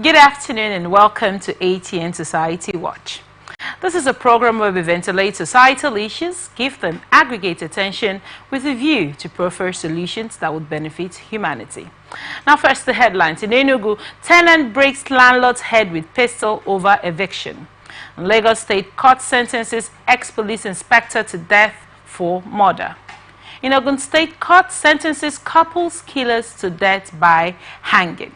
Good afternoon and welcome to ATN Society Watch. This is a program where we ventilate societal issues, give them aggregate attention with a view to prefer solutions that would benefit humanity. Now first the headlines. In Enugu, tenant breaks landlord's head with pistol over eviction. In Lagos State Court sentences ex-police inspector to death for murder. In Ogun State Court sentences couples killers to death by hanging.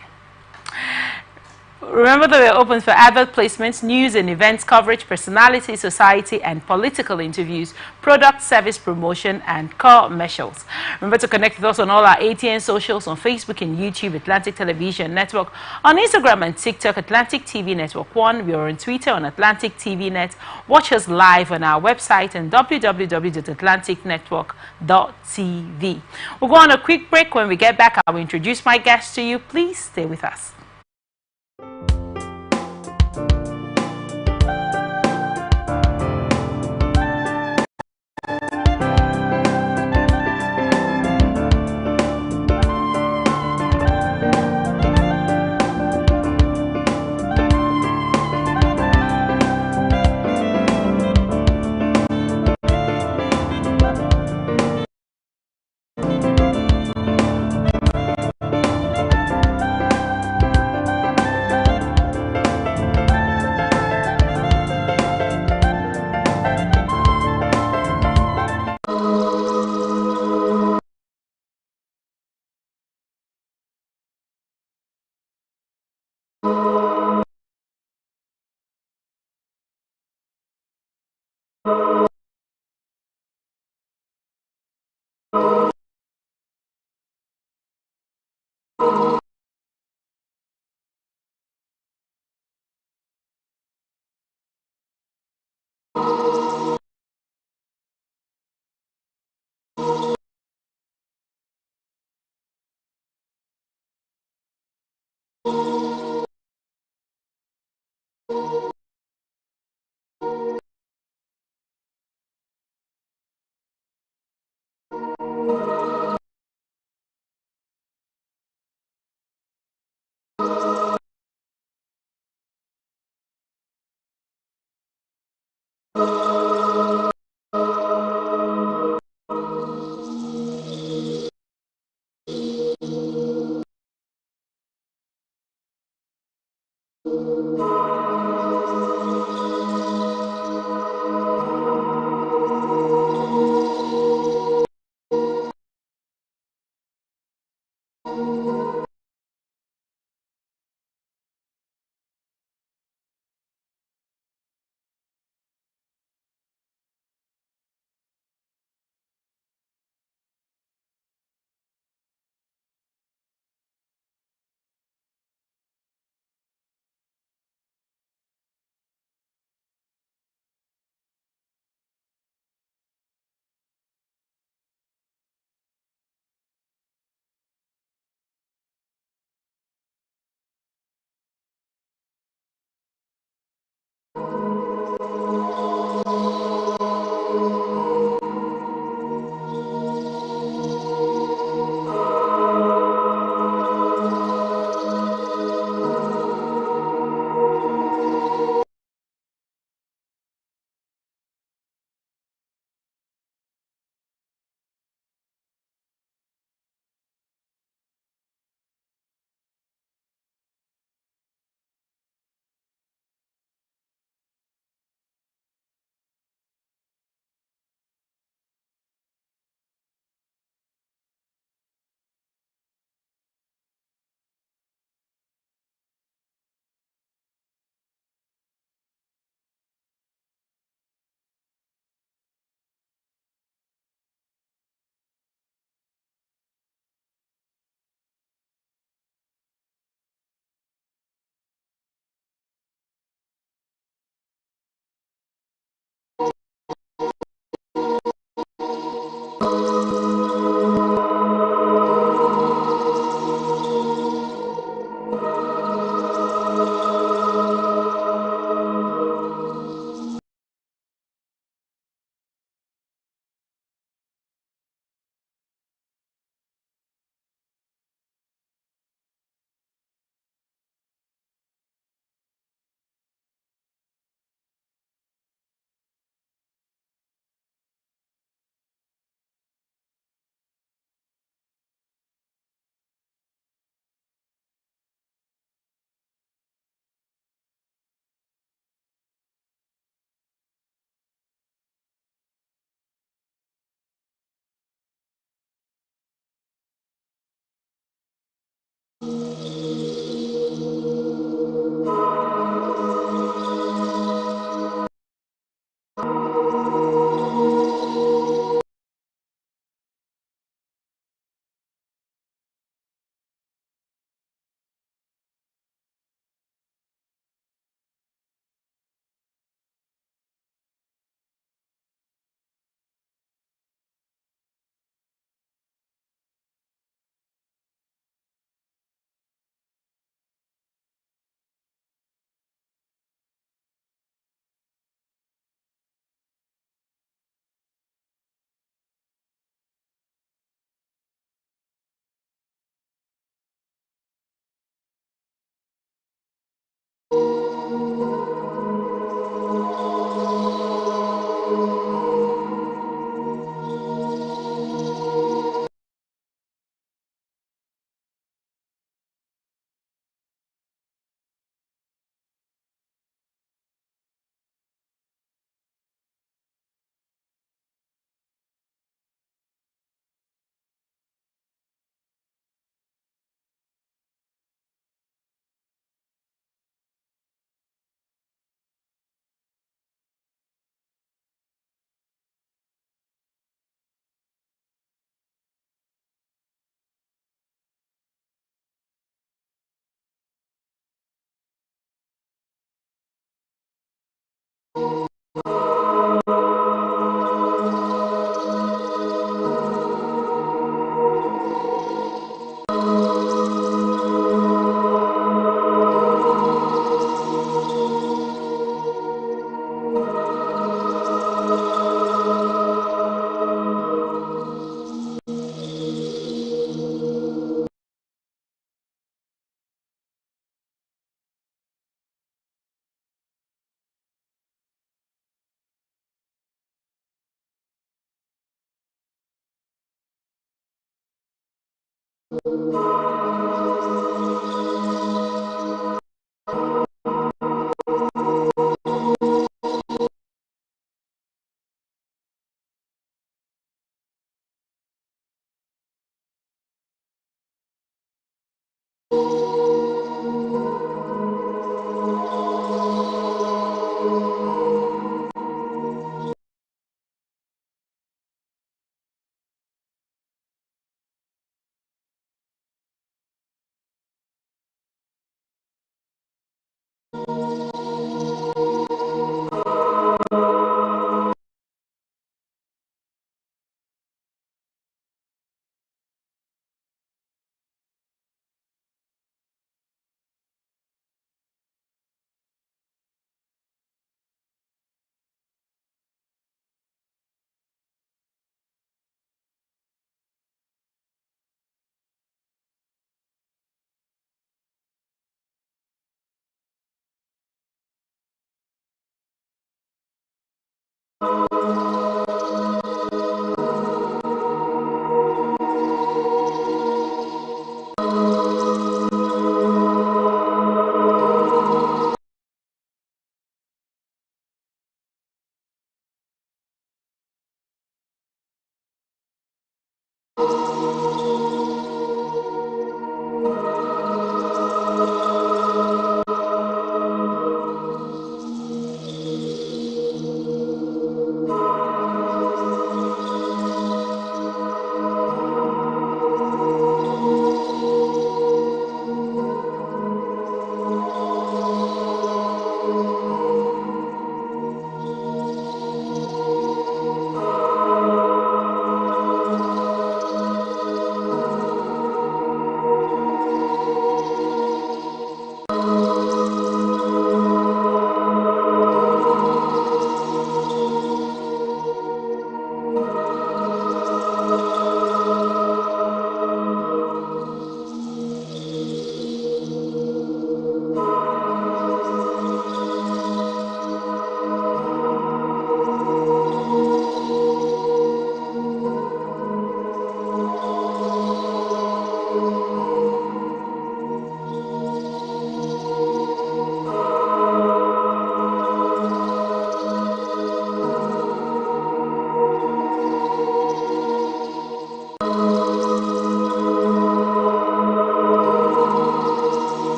Remember that we're open for advert placements, news and events coverage, personality, society and political interviews, product service promotion and commercials. Remember to connect with us on all our ATN socials on Facebook and YouTube, Atlantic Television Network, on Instagram and TikTok, Atlantic TV Network 1. We are on Twitter on Atlantic TV Net. Watch us live on our website and www.atlanticnetwork.tv. We'll go on a quick break. When we get back, I will introduce my guests to you. Please stay with us.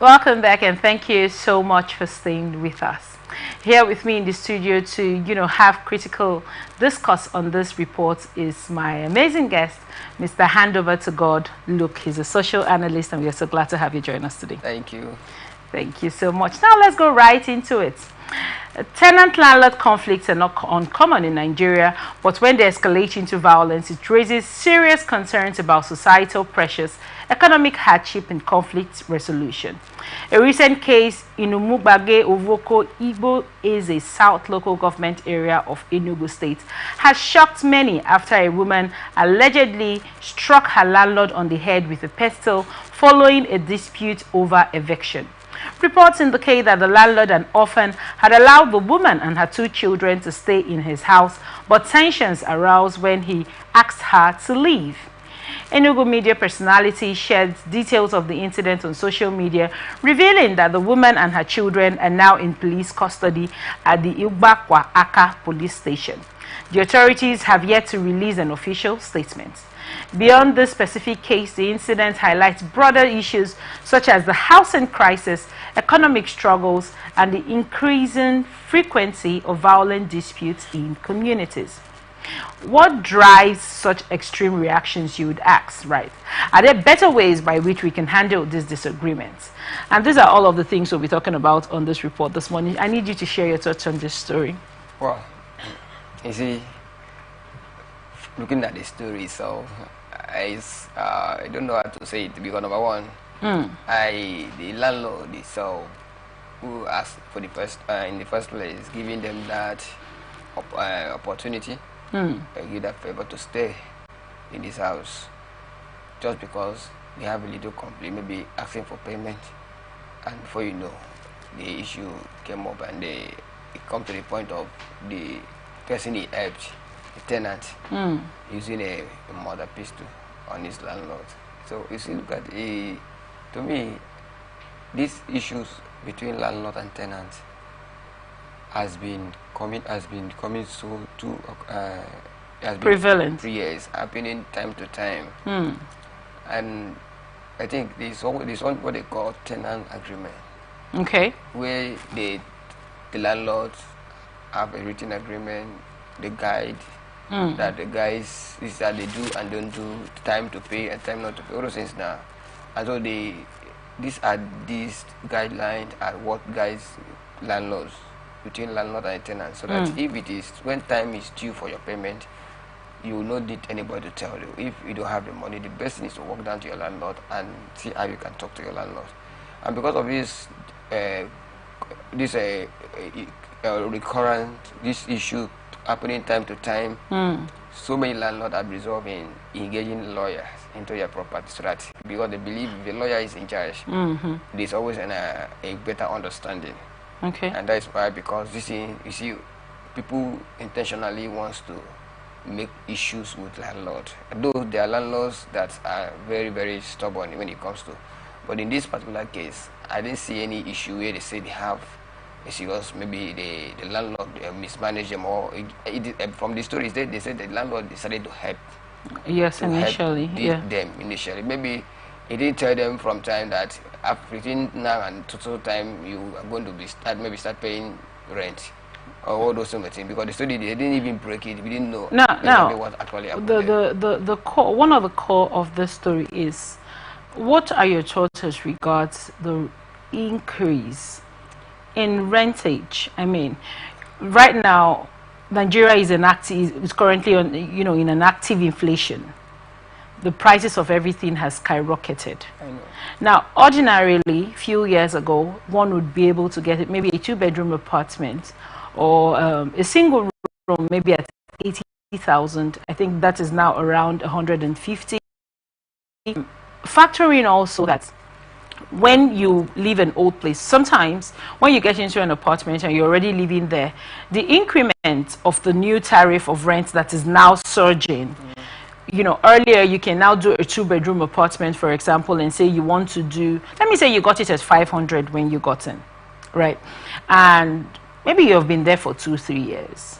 Welcome back, and thank you so much for staying with us. Here with me in the studio to, have critical discourse on this report is my amazing guest, Mr. Handover to God Luke. He's a social analyst, and we are so glad to have you join us today. Thank you. Thank you so much. Now let's go right into it. Tenant-landlord conflicts are not uncommon in Nigeria, but when they escalate into violence, it raises serious concerns about societal pressures, economic hardship, and conflict resolution. A recent case in Umugbage, Ovoko, Igbo is a South local government area of Enugu State, has shocked many after a woman allegedly struck her landlord on the head with a pestle following a dispute over eviction. Reports indicate that the landlord and orphan had allowed the woman and her 2 children to stay in his house, but tensions arose when he asked her to leave. Enugu media personality shared details of the incident on social media, revealing that the woman and her children are now in police custody at the Igbakwa Aka police station. The authorities have yet to release an official statement. Beyond this specific case, the incident highlights broader issues such as the housing crisis, economic struggles, and the increasing frequency of violent disputes in communities. What drives such extreme reactions, you would ask, right? Are there better ways by which we can handle these disagreements? And these are all of the things we'll be talking about on this report this morning. I need you to share your thoughts on this story. Well, you see, looking at the story, so I don't know how to say it because number one, the landlord so who asked for the first in the first place, giving them that opportunity, give that favor to stay in this house, just because they have a little complaint, maybe asking for payment, and before you know, the issue came up, and it come to the point of the person he helped, the tenant, using a murder pistol on his landlord. So you see, look at to me, these issues between landlord and tenant has been coming so too has prevalent. Been years, happening time to time, and I think this one what they call tenant agreement. Okay. Where the landlords have a written agreement, the guide that the guys is that they do and don't do, time to pay and time not to pay, all those things now. And so these guidelines are what guides landlords between landlord and tenant, so that if it is when time is due for your payment, you will not need anybody to tell you. If you don't have the money, the best thing is to walk down to your landlord and see how you can talk to your landlord. And because of this recurrent issue happening time to time, so many landlords are resolving engaging lawyers into your property, so that because they believe if the lawyer is in charge, there's always a better understanding. Okay. And that's why, because this thing, you see, people intentionally wants to make issues with landlords. Though there are landlords that are very, very stubborn when it comes to, but in this particular case, I didn't see any issue where they say they have a serious, maybe the landlord mismanaged them, or from the stories they said the landlord decided to help. Yes, to initially, help them initially. Maybe he didn't tell them from time that between now and total time you are going to be start paying rent or all those sort of things, because the story they didn't even break it. We didn't know what actually happened. The core, one of the core of this story is, what are your thoughts as regards the increase in rentage? I mean, right now Nigeria is currently on, in an active inflation. The prices of everything has skyrocketed. I know. Now, ordinarily, a few years ago, one would be able to get maybe a 2-bedroom apartment or a single room, maybe at 80,000. I think that is now around 150. Factoring also that when you leave an old place, sometimes when you get into an apartment and you're already living there, the increment of the new tariff of rent that is now surging, earlier you can now do a 2-bedroom apartment, for example, and say you want to do, let me say you got it at 500 when you got in, right? And maybe you've been there for 2-3 years,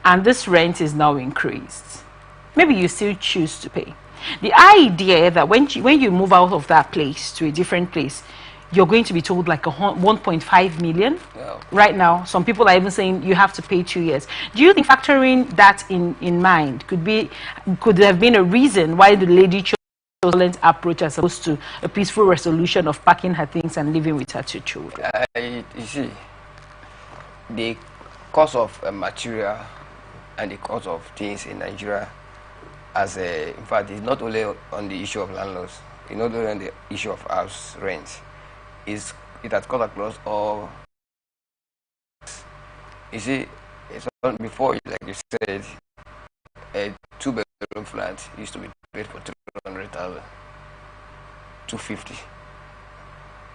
and this rent is now increased. Maybe you still choose to pay. The idea that when you move out of that place to a different place, you're going to be told like 1.5 million. Yeah. Right now, some people are even saying you have to pay 2 years. Do you think factoring that in mind could have been a reason why the lady chose a violent approach as opposed to a peaceful resolution of packing her things and living with her 2 children? You see, the cost of material and the cost of things in Nigeria, in fact, it's not only on the issue of landlords, it's not only on the issue of house rent. It has cut across all. You see, before, like you said, a 2-bedroom flat used to be paid for 300,000, 250.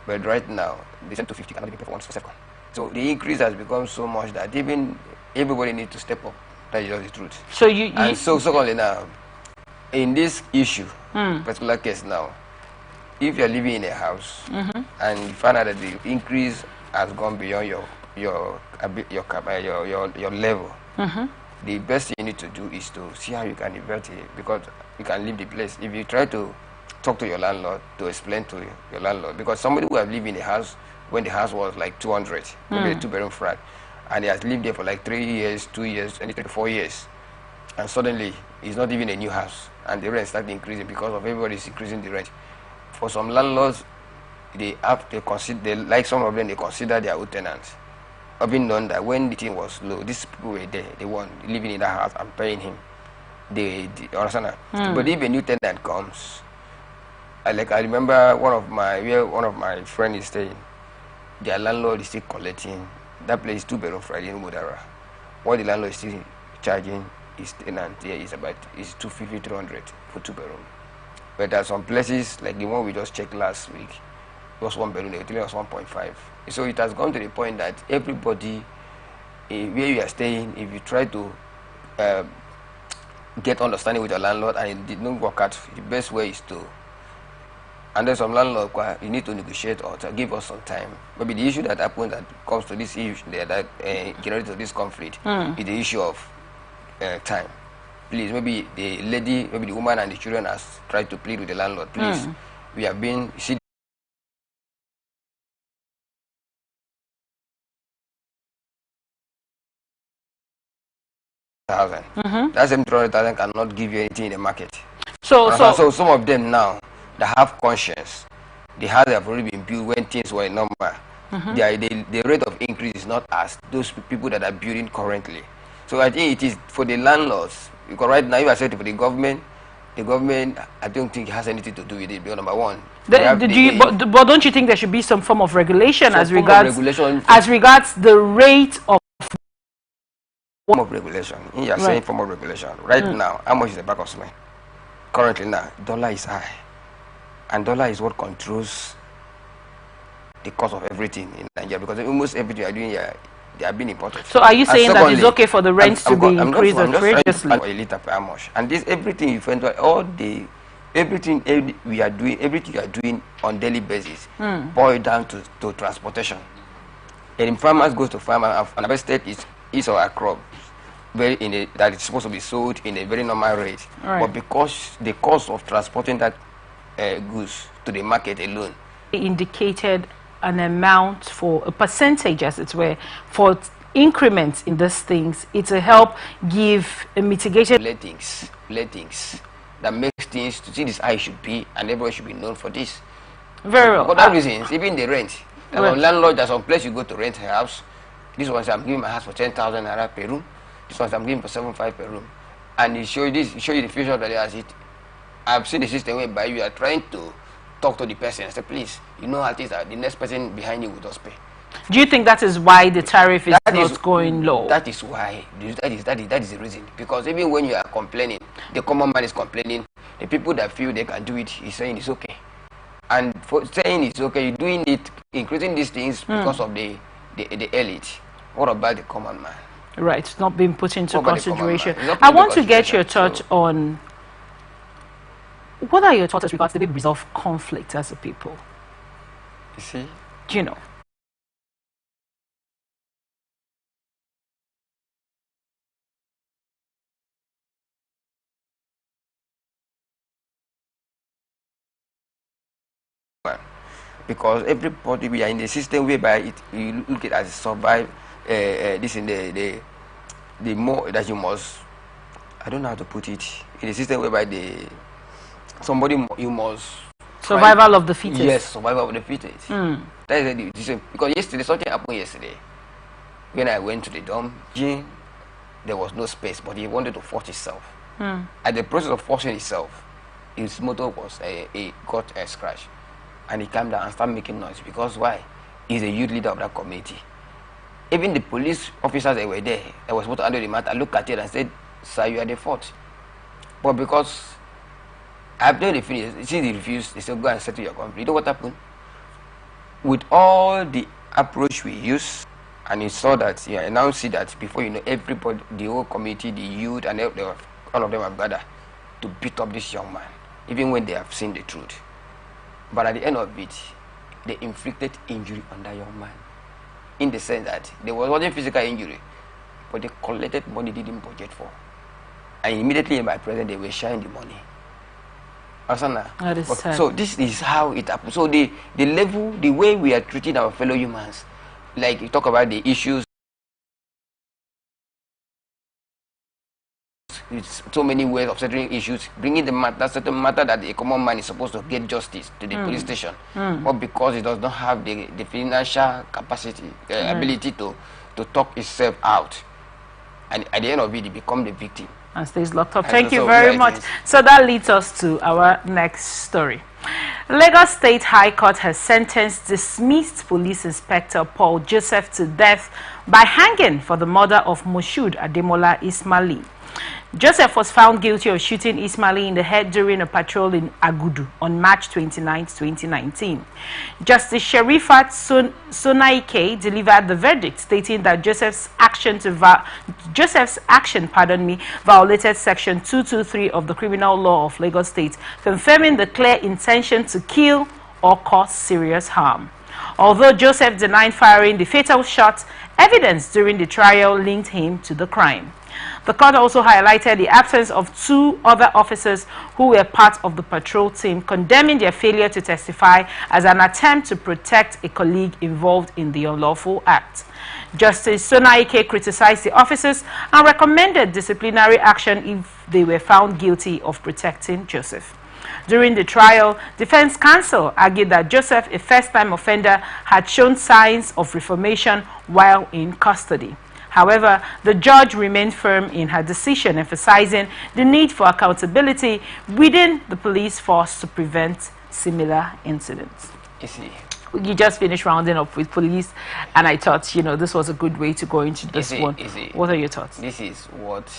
But right now, they said 250 cannot be paid for 1 second. So the increase has become so much that even everybody needs to step up. That is just the truth. So you secondly now, in this issue, particular case now, if you're living in a house and you find out that the increase has gone beyond your level, the best thing you need to do is to see how you can divert it, because you can leave the place. If you try to talk to your landlord, to explain to your landlord, because somebody who have lived in the house when the house was like 200, maybe a 2-bedroom flat, and he has lived there for like 3 years, 2 years, and 4 years, and suddenly it's not even a new house, and the rent started increasing because of everybody's increasing the rent. For some landlords, like some of them, they consider their own tenants, having known that when the thing was low, these people were there, they were living in that house and paying him. They understand that? But if a new tenant comes, I remember where one of my friends is staying, their landlord is still collecting. That place is 2-bedroom flat in Mudara. What the landlord is still charging his tenant here is 250, 300 for 2-bedroom. But there are some places, like the one we just checked last week, it was 1 bedroom, it was 1.5. So it has gone to the point that everybody, where you are staying, if you try to get understanding with your landlord and it did not work out, the best way is to, and then some landlord, you need to negotiate or to give us some time. Maybe the issue that happens that comes to this issue that generates this conflict is the issue of time. Please, maybe the lady, maybe the woman and the children has tried to plead with the landlord. Please, we have been, see, thousand. That same 300,000 cannot give you anything in the market. So some of them now that have conscience, the house have already been built when things were normal. The rate of increase is not as those people that are building currently. So I think it is for the landlords, because right now you are saying for the government, I don't think it has anything to do with it. Because number one, but don't you think there should be some form of regulation as regards the rate of form of regulation? You are saying form of regulation. Right now, how much is the bag of cement? Currently now, dollar is high, and dollar is what controls the cost of everything in Nigeria, because almost everything you are doing here, they are being imported. So are you saying that it's okay for the rents to be increased outrageously? A liter per how much? And this everything you find, everything we are doing, everything you are doing on daily basis, boil down to transportation. And farmers go to farm and harvested is our crop, that is supposed to be sold in a very normal rate, but because the cost of transporting that goods to the market alone, indicated an amount for a percentage, as it were, for increments in these things. It's to help give a mitigation. Lettings that makes things to see this how it should be, and everybody should be known for this. Very well. For that reason, even the rent. There's landlord, there's some place you go to rent a house. This one I'm giving my house for 10,000 naira per room. This one I'm giving for 7,500 per room. And it show you the future of the as it. I've seen the system whereby you are trying to talk to the person and say, please, you know how it is that the next person behind you will just pay. Do you think that is why the tariff is not going low? That is why. That is the reason. Because even when you are complaining, the common man is complaining. The people that feel they can do it is saying it's okay. And for saying it's okay, you're doing it, increasing these things because of the elite. What about the common man? Right, it's not being put into consideration. I want to get your thought on, what are your thoughts as regards to the way we resolve conflict as a people? You see? Do you know? because everybody we are in the system whereby you look at it as survive. This in the more that you must. I don't know how to put it. In the system whereby you must survival of the fittest. Yes, survival of the fittest. That is the decision. Because yesterday something happened yesterday when I went to the dorm. There was no space, but he wanted to force himself. At the process of forcing himself, his motor was got a scratch, and he came down and started making noise. Because why? He's a youth leader of that community. Even the police officers that were there, that was supposed to handle the matter, looked at it and said, "Sir, you are the fault." But because after they finished, since he refused, they said, "Go and settle your complaint." You know what happened? With all the approach we used, and he saw that, and now see that before you know, everybody, the whole community, the youth, and all of them have gathered to beat up this young man, even when they have seen the truth. But at the end of it, they inflicted injury on that young man, in the sense that there wasn't physical injury, but they collected money they didn't budget for, and immediately in my presence they were sharing the money. So this is how it happens. So the level, the way we are treating our fellow humans, like you talk about the issues, it's so many ways of settling issues, bringing that certain matter that the common man is supposed to get justice to the police station, but because it does not have the financial capacity, ability to talk itself out, and at the end of it, it becomes the victim and stays locked up. Thank you very much. So that leads us to our next story. Lagos State High Court has sentenced dismissed police inspector Paul Joseph to death by hanging for the murder of Moshood Ademola Ismaili. Joseph was found guilty of shooting Ismaili in the head during a patrol in Agudu on March 29, 2019. Justice Sherifat Sonaike delivered the verdict, stating that Joseph's action violated Section 223 of the Criminal Law of Lagos State, confirming the clear intention to kill or cause serious harm. Although Joseph denied firing the fatal shot, evidence during the trial linked him to the crime. The court also highlighted the absence of two other officers who were part of the patrol team, condemning their failure to testify as an attempt to protect a colleague involved in the unlawful act. Justice Sonaike criticized the officers and recommended disciplinary action if they were found guilty of protecting Joseph. During the trial, defense counsel argued that Joseph, a first-time offender, had shown signs of reformation while in custody. However, the judge remained firm in her decision, emphasizing the need for accountability within the police force to prevent similar incidents. You just finished rounding up with police, and I thought, this was a good way to go into this one. What are your thoughts? This is what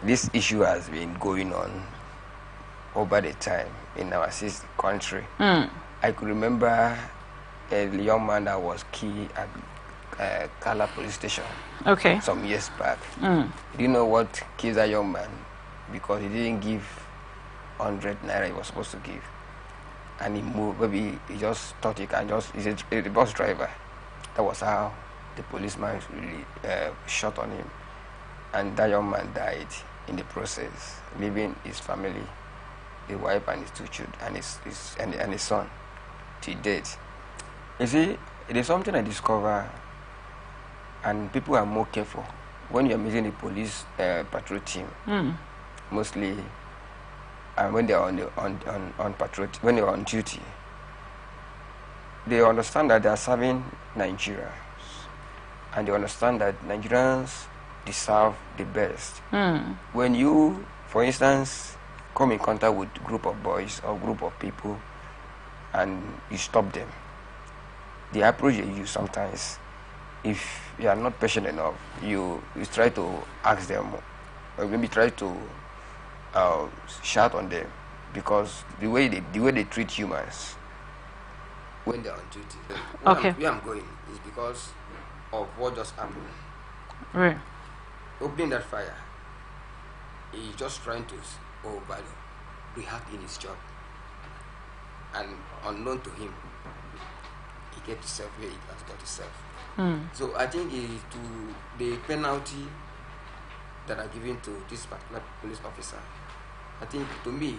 this issue has been going on over the time in our sister country. I could remember a young man that was killed at Kala police station some years back. Do you know what killed that young man? Because he didn't give 100 naira he was supposed to give, and he moved. Maybe he just thought he can he's a bus driver. That was how the policeman really shot on him, and that young man died in the process, leaving his family, the wife and his two children, and his son, to date. You see, it is something I discover. And people are more careful when you're meeting the police patrol team, mostly, and when they're on patrol, when they're on duty. They understand that they are serving Nigerians, and they understand that Nigerians deserve the best. When you, for instance, come in contact with a group of boys or group of people, and you stop them, the approach you use sometimes, if you are not patient enough, you try to ask them, or maybe try to shout on them, because the way they treat humans when they are on duty. Where I'm going is because of what just happened. Right. Opening that fire, he's just trying to react in his job, and unknown to him, he get himself where he has got himself. So I think to the penalty that are given to this particular police officer, I think to me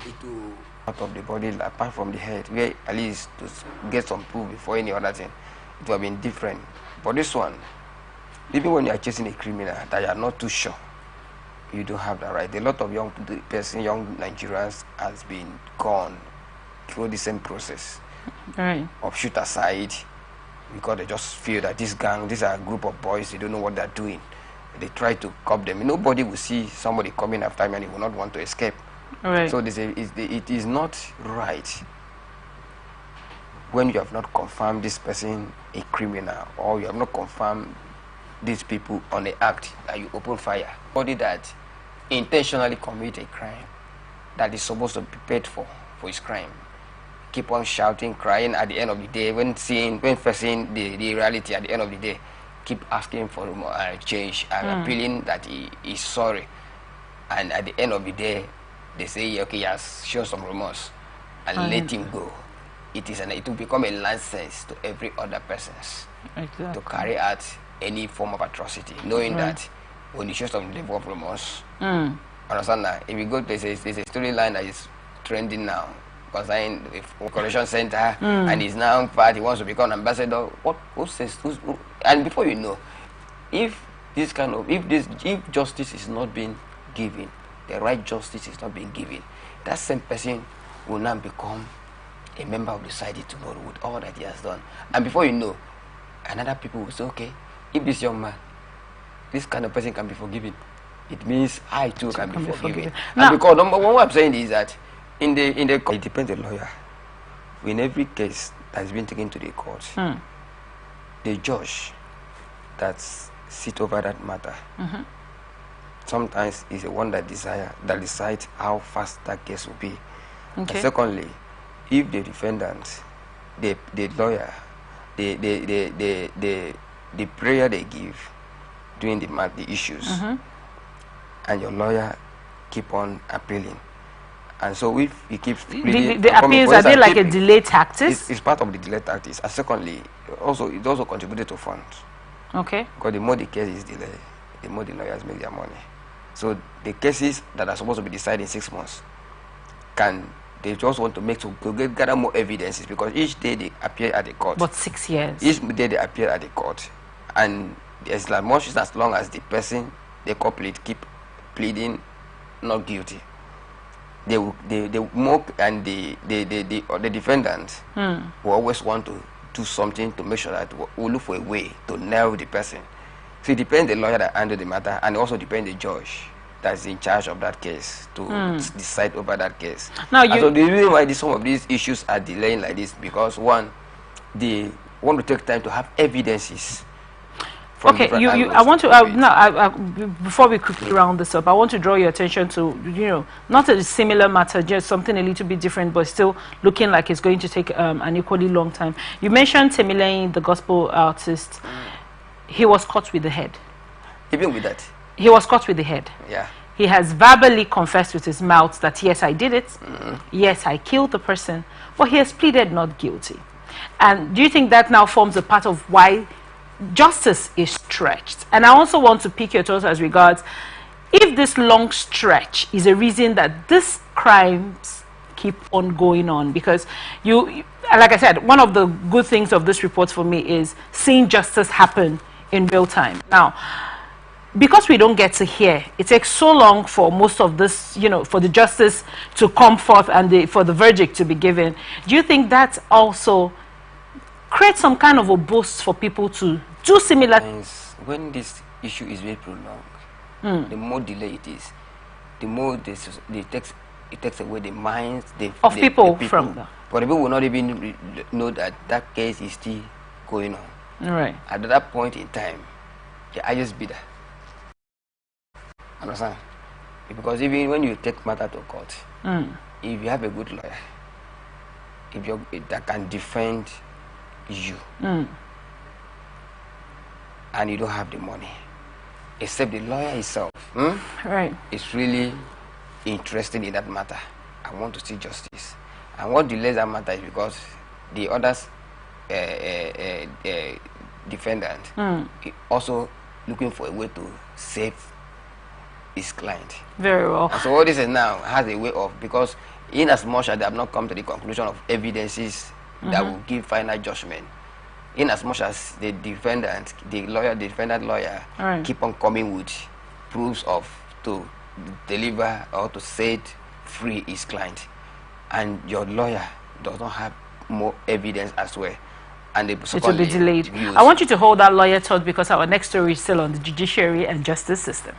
it will out of the body, apart from the head, where at least to get some proof before any other thing, it would have been different. But this one, even when you are chasing a criminal that you are not too sure, you don't have that right. A lot of young Nigerians has been gone through the same process of shoot aside, because they just feel that this gang, these are a group of boys, they don't know what they're doing. They try to cop them. Nobody will see somebody coming after him and he will not want to escape. Right. So it is not right when you have not confirmed this person a criminal, or you have not confirmed these people on the act, that you open fire. Somebody that intentionally commit a crime that is supposed to be paid for his crime, keep on shouting, crying at the end of the day, when facing the reality at the end of the day, keep asking for change and appealing that he is sorry, and at the end of the day they say, okay, he has shown some remorse, and let him go. It will become a license to every other person to carry out any form of atrocity, knowing that when you show some level of remorse, understand that if you go, there's a storyline that is trending now concerning the correction center, and he's now part, he wants to become an ambassador. And before you know, if justice is not being given, the right justice is not being given, that same person will now become a member of the society tomorrow with all that he has done. And before you know, another people will say, okay, if this young man, this kind of person can be forgiven, it means I too can be forgiven. And because number one, what I'm saying is that in the it depends on the lawyer. In every case that has been taken to the court, the judge that sit over that matter sometimes is the one that decides how fast that case will be. And secondly, if the defendant, the lawyer, the prayer they give during the issues, and your lawyer keep on appealing, and so if he keeps pleading, the appeals, are they like a delay tactic? It's part of the delay tactics. And secondly, it also contributed to funds. Okay. Because the more the case is delayed, the more the lawyers make their money. So the cases that are supposed to be decided in 6 months, they just want to gather more evidences, because each day they appear at the court. But 6 years. Each day they appear at the court, and as long as the person, the culprit, keep pleading not guilty, they mock, and the defendant will always want to do something to make sure that we'll look for a way to nail the person. So it depends the lawyer that handles the matter, and it also depends the judge that's in charge of that case to decide over that case. Now, so the reason why some of these issues are delaying like this, because one, they want to take time to have evidences. Okay, I want to before we quickly round this up, I want to draw your attention to, not a similar matter, just something a little bit different, but still looking like it's going to take an equally long time. You mentioned Temileyin, the gospel artist. He was caught with the head. Even with that? He was caught with the head. Yeah. He has verbally confessed with his mouth that, yes, I did it. Yes, I killed the person. But he has pleaded not guilty. And do you think that now forms a part of why justice is stretched? And I also want to pick your thoughts as regards if this long stretch is a reason that these crimes keep on going on. Because like I said, one of the good things of this report for me is seeing justice happen in real time. Now, because we don't get to hear, it takes so long for most of this, for the justice to come forth and for the verdict to be given. Do you think that also creates some kind of a boost for people to do similar things? When this issue is very prolonged, the more delay it is, the more it takes away the minds of people from them. But people will not even know that case is still going on. Right. At that point in time, the highest bidder. Understand? Because even when you take matter to court, if you have a good lawyer, that can defend you, and you don't have the money, except the lawyer himself, right, is really interested in that matter. I want to see justice. And what delays that matter is because the others defendant also looking for a way to save his client. Very well. And so all this is now has a way of, because in as much as they have not come to the conclusion of evidences that will give final judgment, in as much as the defendant, the defendant lawyer, keep on coming with proofs of to deliver or to set free his client, and your lawyer does not have more evidence as well, and it will be delayed. I want you to hold that lawyer thought, because our next story is still on the judiciary and justice system.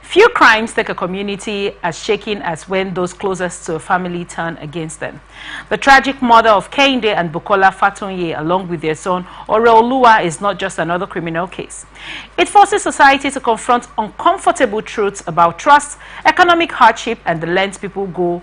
Few crimes take a community as shaking as when those closest to a family turn against them. The tragic murder of Kehinde and Bukola Fatunye, along with their son Oreoluwa, is not just another criminal case. It forces society to confront uncomfortable truths about trust, economic hardship, and the lengths people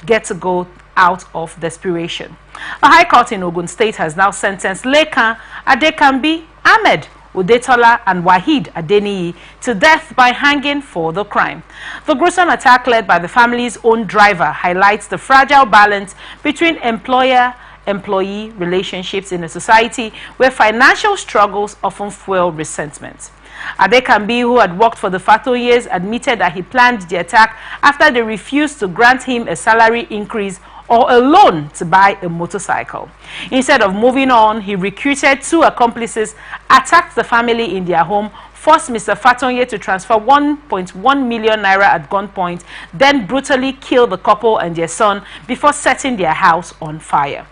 get to go out of desperation. A high court in Ogun State has now sentenced Lekan Adekambi, Ahmed Udetola, and Wahid Adeniyi to death by hanging for the crime. The gruesome attack, led by the family's own driver, highlights the fragile balance between employer-employee relationships in a society where financial struggles often fuel resentment. Adekambi, who had worked for the Fatoyes, admitted that he planned the attack after they refused to grant him a salary increase or a loan to buy a motorcycle. Instead of moving on, he recruited 2 accomplices, attacked the family in their home, forced Mr. Fatonye to transfer 1.1 million naira at gunpoint, then brutally killed the couple and their son before setting their house on fire.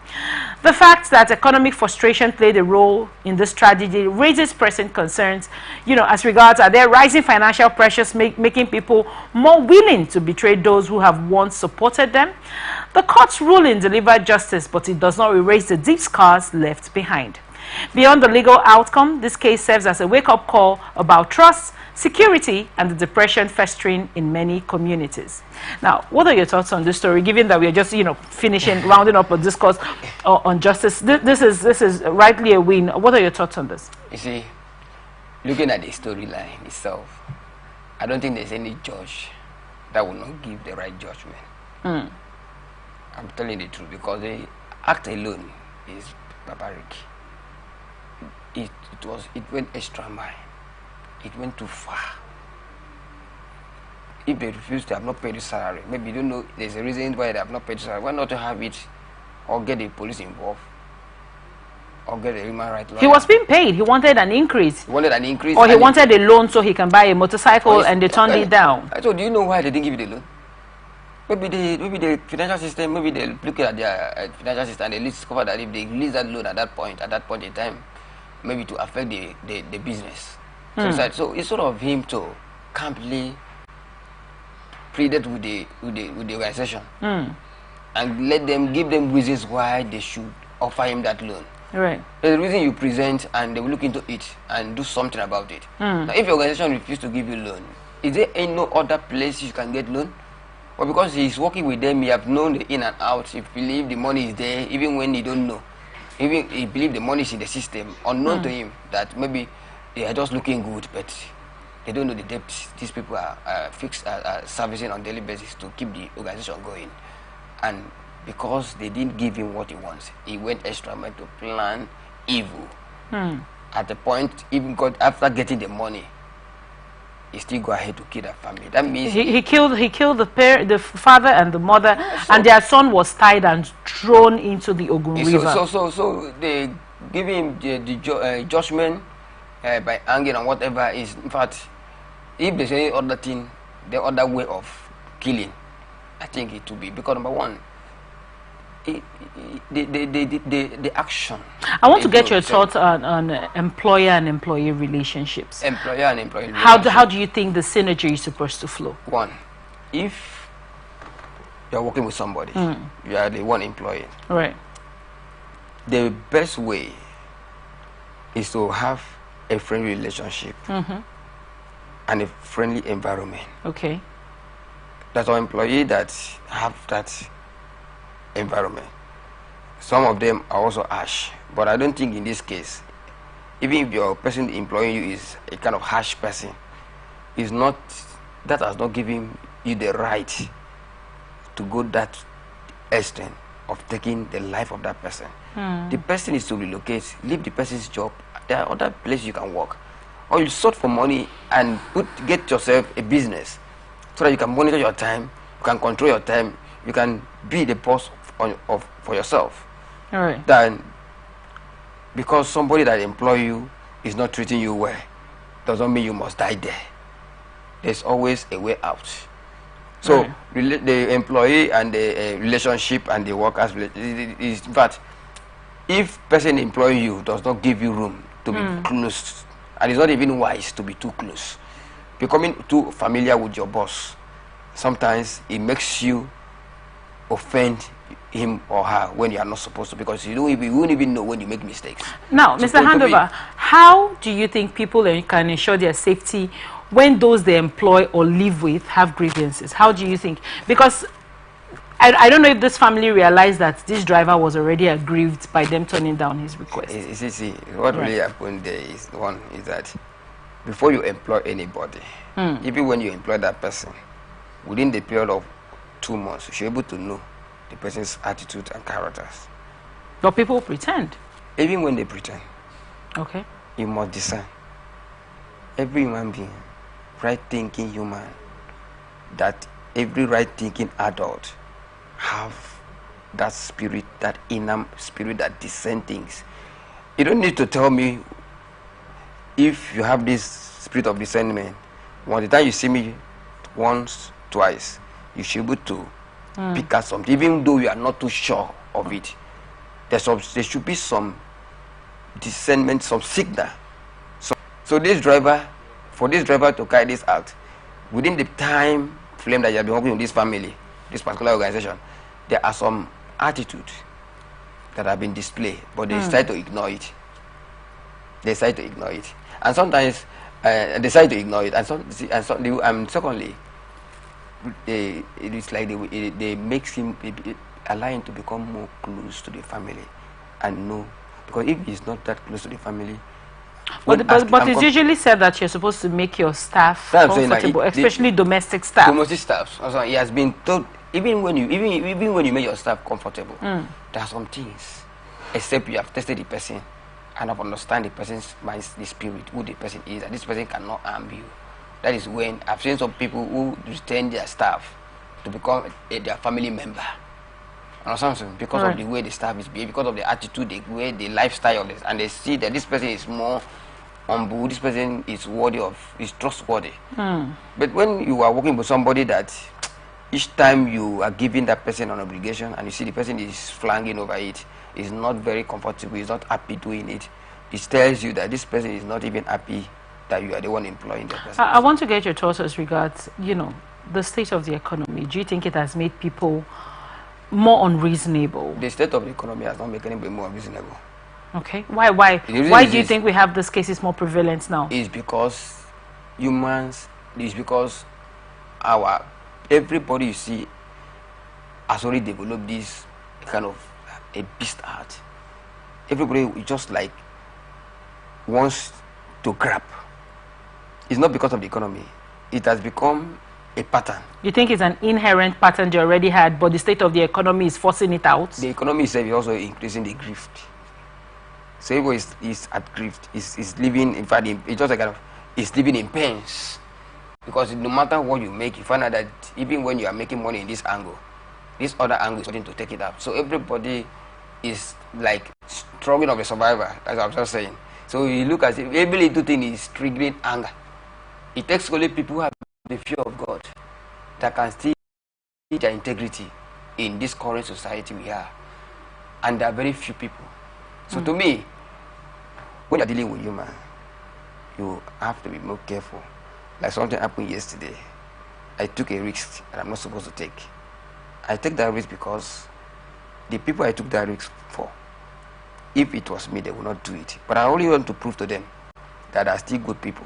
The fact that economic frustration played a role in this tragedy raises pressing concerns, as regards are there rising financial pressures making people more willing to betray those who have once supported them? The court's ruling delivered justice, but it does not erase the deep scars left behind. Beyond the legal outcome, this case serves as a wake-up call about trust, security, and the depression festering in many communities. Now, what are your thoughts on this story, given that we are just, rounding up a discourse on justice? This is rightly a win. What are your thoughts on this? You see, looking at the storyline itself, I don't think there's any judge that will not give the right judgment. I'm telling the truth, because the act alone is barbaric. It went extra mile. It went too far. If they refuse to have not paid the salary, maybe you don't know there's a reason why they have not paid the salary. Why not to have it, or get the police involved, or get a human rights lawyer? He was being paid. He wanted an increase. He wanted an increase. Or he wanted a loan so he can buy a motorcycle, and they turned it down. So do you know why they didn't give you the loan? Maybe the financial system, maybe they look at their financial system and they discover that if they release that loan at that point in time, maybe to affect the business. So it's sort of him to camply pleaded with the organization and give them reasons why they should offer him that loan. Right. There's a reason you present, and they will look into it and do something about it. Now, if your organization refuses to give you loan, is there any no other place you can get loan? Well, because he's working with them, he have known the in and out. He believe the money is there, even when he don't know. Even he believe the money is in the system, unknown to him, that maybe they are just looking good, but they don't know the debt these people are servicing on a daily basis to keep the organization going. And because they didn't give him what he wants, he went extra mile to plan evil. At the point, even after getting the money, he still go ahead to kill that family. That means he killed the father and the mother, and their son was tied and thrown into the Ogun River. So they give him the judgment by hanging and whatever is. In fact, if there's any other thing, the other way of killing, I think it will be, because number one, the action. I want to get your thoughts on employer and employee relationships. Employer and employee relationships. How do you think the synergy is supposed to flow? One, if you're working with somebody, you are the one employee. Right. The best way is to have a friendly relationship and a friendly environment. Okay. That's our employee that have that environment. Some of them are also harsh, but I don't think in this case, even if your person employing you is a kind of harsh person, that has not given you the right to go that extent of taking the life of that person. The person is to relocate, leave the person's job. There are other places you can work, or you sort for money and get yourself a business so that you can monitor your time, you can control your time. you can be the boss for yourself. All right. Than because somebody that employ you is not treating you well, doesn't mean you must die there. There's always a way out. So the employee and the relationship and the workers is that if person employing you does not give you room to be close, and it's not even wise to be too close, becoming too familiar with your boss, sometimes it makes you offend him or her when you are not supposed to, because you won't even know when you make mistakes. Now, so Mr. Handover, how do you think people can ensure their safety when those they employ or live with have grievances? How do you think? Because I don't know if this family realized that this driver was already aggrieved by them turning down his request. See, what really happened there is, one is that before you employ anybody, even when you employ that person, within the period of 2 months, you should be able to know the person's attitude and characters. But people pretend. Even when they pretend. Okay. You must discern. Every human being, right-thinking human, that every right-thinking adult have that spirit, that inner spirit that discerns things. You don't need to tell me if you have this spirit of discernment. One the time you see me once, twice, you should be able to pick out something, even though you are not too sure of it. There should be some discernment, some signal. So this driver, for this driver to carry this out, within the time frame that you have been working with this family, this particular organization, there are some attitudes that have been displayed, but they decide to ignore it. They decide to ignore it, and sometimes they decide to ignore it, and secondly, it is like they make him allow him to become more close to the family, and know, because if he's not that close to the family. But it's usually said that you're supposed to make your staff comfortable, especially domestic staff. Domestic staff. Also, he has been told, even when you make your staff comfortable, there are some things, except you have tested the person and have understand the person's mind, the spirit, who the person is, and this person cannot harm you. That is when I've seen some people who retain their staff to become their family member. Or something, because of the way the staff is behaving, because of the attitude, the way, the lifestyle of this, and they see that this person is more humble, this person is trustworthy. But when you are working with somebody that each time you are giving that person an obligation, and you see the person is flanging over it, is not very comfortable, is not happy doing it, it tells you that this person is not even happy that you are the one employing that person. I want to get your thoughts as regards, the state of the economy. Do you think it has made people more unreasonable? The state of the economy has not made anybody more unreasonable. Okay. Why do you think we have this cases more prevalent now? It's because everybody you see has already developed this kind of a beast art. Everybody just like wants to grab. It's not because of the economy. It has become a pattern. You think it's an inherent pattern they already had, but the state of the economy is forcing it out? The economy itself is also increasing the grift. So everybody is at grift. Is living, in fact, it's just a kind of, it's living in pains. Because no matter what you make, you find out that even when you are making money in this angle, this other angle is starting to take it up. So everybody is like struggling of a survivor. That's what I'm just saying. So you look at it, every little thing is triggering anger. It takes only people who have the fear of God that can still keep their integrity in this current society we are, and there are very few people. So to me, when you're dealing with human, you have to be more careful. Like something happened yesterday, I took a risk that I'm not supposed to take. I take that risk because the people I took that risk for, if it was me, they would not do it. But I only want to prove to them that there are still good people